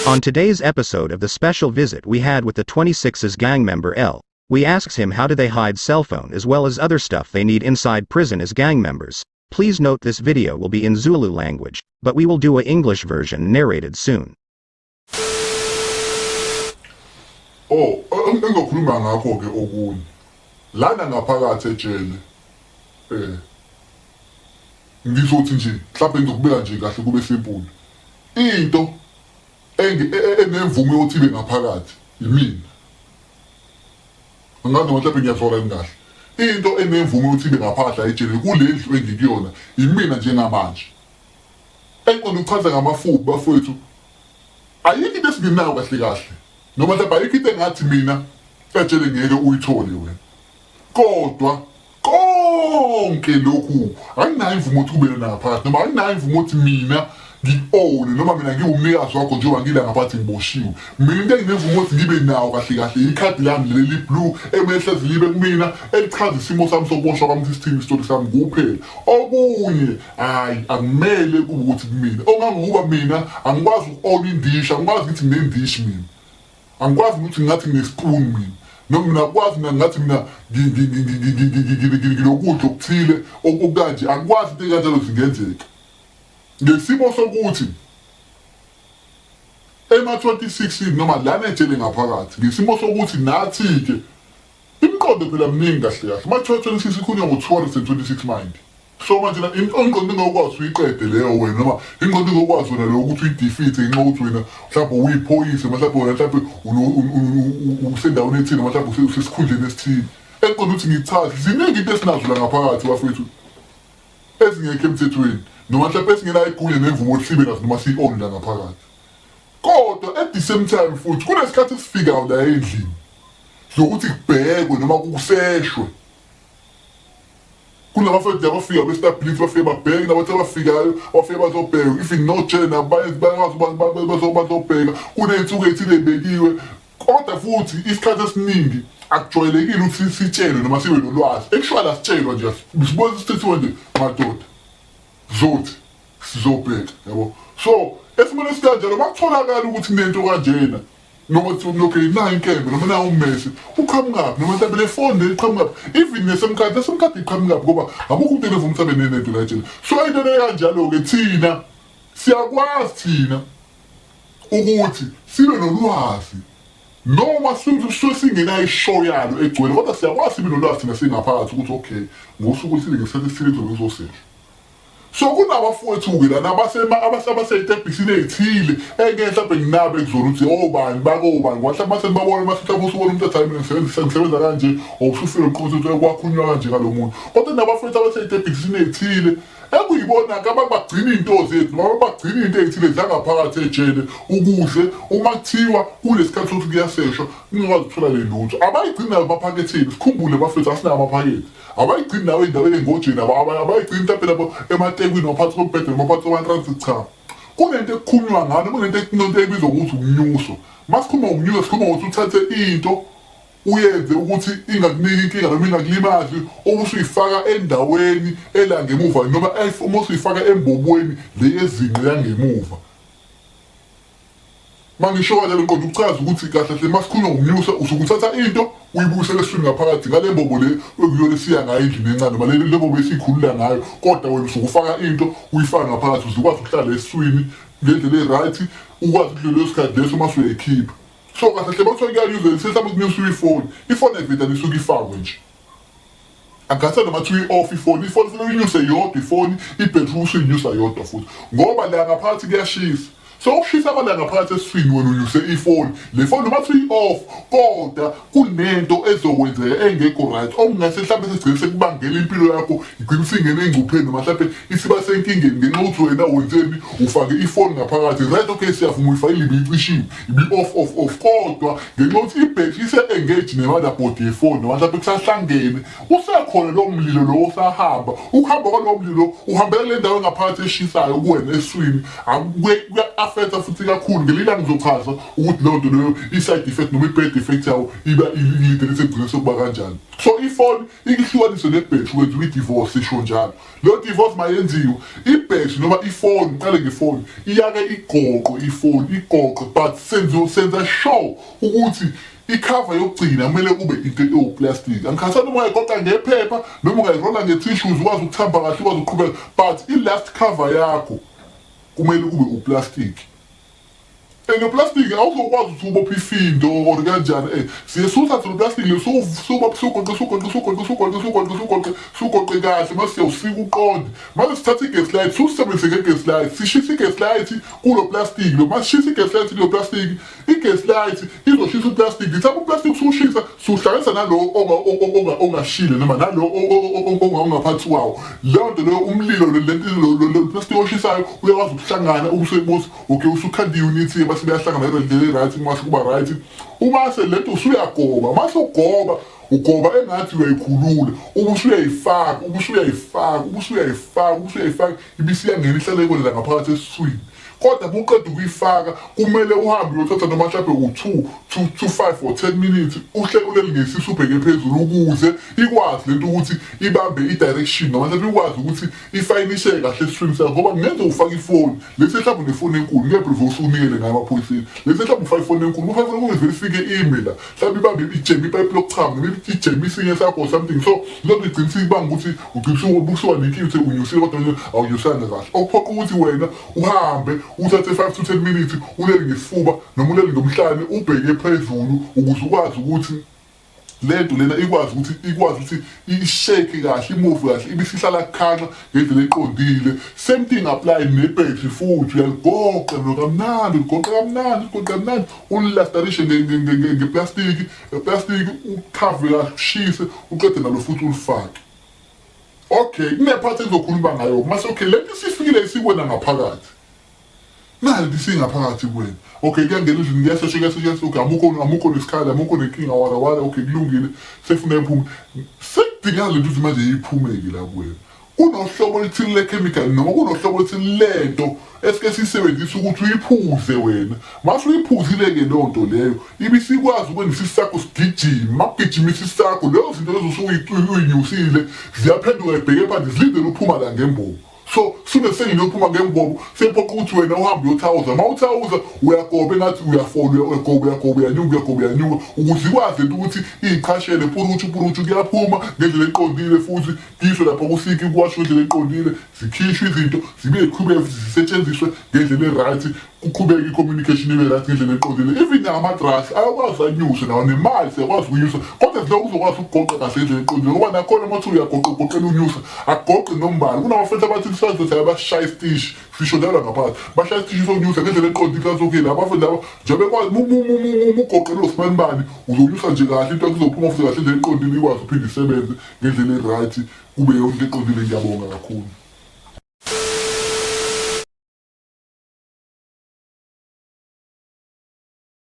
On today's episode of the special visit we had with the 26's gang member L, we asked him how do they hide cell phone as well as other stuff they need inside prison as gang members. Please note this video will be in Zulu language, but we will do a English version narrated soon. Engizokhuluma ngakho ke okunye. Lana ngaphakathi ejele. Ngizothi nje mhlawumbe ngizokubeka nje kahle kube simple. Into enemvume yokuthi ibe ngaphakathi yimina. Ngathi mhlawumbe ngiyazola ngahle. Into enemvume yokuthi ibe ngaphakathi ejele kulendlu engikuyona yimina njengamanje. Enqondo uchaza ngamafuba bafowethu. Ayikho into esinginayo kahle kahle. Noma mhlawumbe ayikho into engathi mina ejele ngeke uyithole wena. Kodwa konke lokhu anginayo imvumo ukuthi ube naphakathi noma anginayo imvumo ukuthi mina ngi-own noma mina ngiwumnikazi wakho njengoba ngila ngaphakathi ngiboshiwe. Mina into enginemvumo ukuthi ngibe nawo kahle kahle ikhadi lami leli blue emehlezi libe kumina elichaza isimo sami sokuboshwa kwami isithini isitori sami kuphela. Okunye hayi akumele kube ukuthi kumina. Ongangokuba mina angikwazi uku-own indisha, angikwazi ukuthi nginendishi mina. Angikwazi ukuthi ngathi nginespoon mina. Noma mina akwazi mina ngathi mina ngilokudla okuthile okukanje akwazi into kanjalo zingenzeka. Ngesimo sokuthi ema-26 noma lana ejele ngaphakathi ngesimo sokuthi nathi ke imiqondo phela mningi kahle kahle ma-26 ikhulunywa ngo-226 mind. So manje ingqondo engokwazi uyiqede leyo wena noma ingqondo engokwazi wena leyo ukuthi uyidefeat ngenxa yokuthi wena mhlawumbe uyiphoyise mhlawumbe wena mhlawumbe usendaweni ethile mhlawumbe usesikhundleni esithile. Engqondo ukuthi ngithathe ziningi into esinazo la ngaphakathi bafethu ezingekho emthethweni noma mhlawumbe esingenayo igunya nemvumo ukuthi sibe nazo noma siyi-own la ngaphakathi. Kodwa at the same time futhi kunesikhathi esifikayo la endlini zokuthi kubhekwe noma kuseshwe. Kunabafethu abafika bestabulisi bafike babheke nabathi abafikayo bafike bazobheka even no-jele nabo bazobheka kuney'nsuku ey'thile ey'bekiwe. Kodwa futhi isikhathi esiningi akujwayelekile ukuthi sitshelwe noma sibe nolwazi. Ekushwala sitshelwa nje sibona isithethiwe nje madoda zothi sizobheka yabo. So esimweni esikanjalo makutholakala ukuthi kunento kanjena noma kuthi lokho nayo inkembe noma nayo ummesi uqhamukaphi noma mhlawumbe le phone iqhamukaphi even nesemkhathi iqhamukaphi ngoba abukho umuntu enevuma ukuthi abe nento la ejele. So into kanjalo-ke thina siyakwazi thina ukuthi sibe nolwazi noma suke singenayo ishow yalo egcwele kodwa siyakwazi sibe nolwazi thina singaphakathi ukuthi okay ngosuku esile ngesikhathi esithile ngizosesha. So kunabafowethu-ke lana abasey'tebhisini ey'thile engeke mhlawumbe nginabo ekuzona ukuthi obani bakobani mhlawumbe masebabona mhlawumbe usubona umuntu ethi hayi mina ngisebenza kanje or usufile uqothi ukuthi kwakhulunywa kanje ngalo muntu. Kodwa nabafowethu abasey'tebhisini ey'thile ekuyibona-ke abagcina iy'nto zethu noma bagcina iy'nto ey'thile zangaphakathi ejele ukuze uma kuthiwa kunesikhathi sokuthi kuyaseshwa ningakwazi ukuthola le lutho. Abayigcini nayo emaphaketheni sikhumbule bafethu asinayo amaphakethe. Abayigcini nawo ey'ndaweni ey'ngojeni abayigcini mhlawumbe lapho ematekwini ngaphansi kombhede noma ngaphansi kwama-transit cha. Kunento ekukhulunywa ngayo noma kunento ebizwa ngokuthi umnyuso. Masikhuluma ngomnyuso sikhuluma ngokuthi uthathe into uyenze ukuthi ingakuniki inkinga noma ingakulimazi ubusuyifaka endaweni elangemuva noma uma usuyifaka embobweni le yezinqe yangemuva. Mangisho kanjalo ngiqonda ukuchaza ukuthi kahle hle masikhuluma ngomnyuso usukuthatha into uyibuyisele eswini ngaphakathi ngale mbobo le ekuyona esiya ngayo endlini encane noma le mbobo esiyikhulula ngayo kodwa wena usukufaka into uyifaka ngaphakathi uzokwazi ukuhlala eswini ngendlela e-right ukwazi ukudlula leso sikhathi leso uma usuyayikhipha. So kahle hle bakuthiwa kuyayuzela sesihamba ukunyusa ifoni evitani isuke ifakwe nje. Angathanda noma kuthiwa i-off ifoni funeka uyinyuse yodwa ifoni ibhetri usuyinyusa yodwa futhi ngoba la ngaphakathi kuyashisa. So ukushisa abala ngaphakathi eswini wena unyuse ifoni le foni noma kuthiwa i-off kodwa kunento ezokwenzeka engekho right okungase mhlawumbe sesigcine sekubangela impilo yakho igcine usingene engcupheni noma mhlawumbe isiba senkingeni ngenxa yokuthi wena wenzeni ufake ifoni ngaphakathi. Right, okay siyavuma uyifakile ibicishiwe ibi-off kodwa ngenxa yokuthi ibhetri ise-engage ne-motherboard yefoni noma mhlawumbe kusahlangene usekhona lowo mlilo lowo usahamba. Ukuhamba kwalowo mlilo uhambela le ndawo engaphakathi eshisayo kuwena eswini affecta futhi kakhulu ngelila ngizochaza ukuthi leyo nto leyo i-side effect noma i-bad effect yawo iba ilide lesegcine sokuba kanjani. So ifoni ikihlukaniswe nebhetri wenza i-divorce isho njalo. Leyo divorce mayenziwe ibhetri noma ifoni qale ngefoni iyake igoqwe ifoni igoqwe but senza sure ukuthi ikhava yokugcina kumele kube into ewuplastic. Angikhathani uma uyayigoqa ngephepha noma ungayirola nge-tissues ukwazi ukuthamba kahle ukwazi ukuqhubeka but i-last cover yakho kumele kube uplastic. And plastic awuzokwazi ukuthi ubophe ifindo or kanjani siye suthathe lo plastic le sugoqe kahle mase siyawusika uqonde mase sithathe i-gas light susebenzise nge-gas light sishisa i-gas light kulo plastic lo mase shisa i-gas light kulo plastic i-gas light izoshisa uplastic lithatha uplastic sushisa suhlanganisa nalo ongashile noma nalo ongaphansi kwawo leyo nto leyo umlilo lo plastic oshisayo uyakwazi ukuhlangana ubusebuthi okay usukhanda i-unit base beyahlangana ngendlela right mase kuba right umase lento usuyagoba mase ugoba engathi uyayikhulula ubusuyayifaka ibisiyangena ihlale kodwa ngaphakathi esiswini. Kodwa buqeda ukuyifaka kumele uhambe uyothatha noma mhlawumbe u2 to 5 or 10 minutes uhlelele ngesisu ubheke phezulu ukuze ikwazi lento ukuthi ibambe i-direction noma mhlawumbe ikwazi ukuthi ifayinishe kahle esiswini sakho ngoba ngenze ufaka ifoni lesi mhlawumbe nefoni enkulu ngebrief usunikele ngayo amaphoyiseni lesi mhlawumbe ufaka ifoni enkulu ufaka ifoni enkulu verifike i-email mhlawumbe ibambe ijembe ipipe lokuchama noma ijembe isinye sakho or something so lento igcinisa ibanga ukuthi ubusuwa nenkinga ukuthi unyusile kodwa awunyusanga kahle okuphoqa ukuthi wena uhambe uthathe 5 to 10 minutes ulele ngesifuba noma ulele ngomhlane ubheke phezulu ukuze ukwazi ukuthi lento lena ikwazi ukuthi ishake kahle imove kahle ibisihlala khanga ngendlela eqondile. Same thing apply nebhetri futhi uyaligoqa kamnandi ulilastarishe ngeplastic ukhave kahle ushise uqede nalo futhi ulifake. Okay kunephathi engizokhuluma ngayo mase okay lento sifikile isikwena ngaphakathi nali singaphakathi kwena okay kuyangena endlini ngiyasheshe okay amukho nesikhala amukho nenkinga wala okay kulungile sefuna iphume sekudingeka lento ukuthi manje iphumeke la kuwena kunohlobo oluthile le-chemical noma kunohlobo oluthile lento esike sisebenzisa ukuthi uyiphuze wena mase uyiphuzile-ke leyo nto leyo ibisikwazi ukwenza isisu sakho sigijima makugijimisa isisu sakho leyo zinto lezo usuyinyusile ziyaphenduka ibheke phansi zilindele uphuma la ngembobo. So sune sengiyophuma ngembobo sephoqa ukuthi wena uhambe uyothawuza mawuthawuza uyagoba engathi uyafona uyagoba uyanyuka ukuze ikwazi into ukuthi iyiqhashele purutshu kuyaphuma ngendlela eqondile futhi kisho lapho kusika ikwasho ngendlela eqondile zikhishwe izinto zibe ziqhubeke zisetshenziswe ngendlela e-right kuqhubeka i-communication ibe right ngendlela eqondile even namadrasi ayakwazi anyuse nawo nemali siyakwazi ukunyusa kodwa zilokhu uzokwazi ukugoqa kahle ngendlela eqondile ngoba nakhona uma uyagoqela unyusa akugoqi nombala kunamafethu abathi kusazothi abashaya isitishi sisho njalo ngaphakathi bashaya isitishi sokunyusa ngendlela eqondile kasokile abafundi laba njengoba kwazi ugoqela usimanibani uzonyusa nje kahle into kuzophuma futhi kahle ngendlela eqondile ikwazi uphinde isebenze ngendlela e-right kube yonke eqondile. Ngiyabonga kakhulu.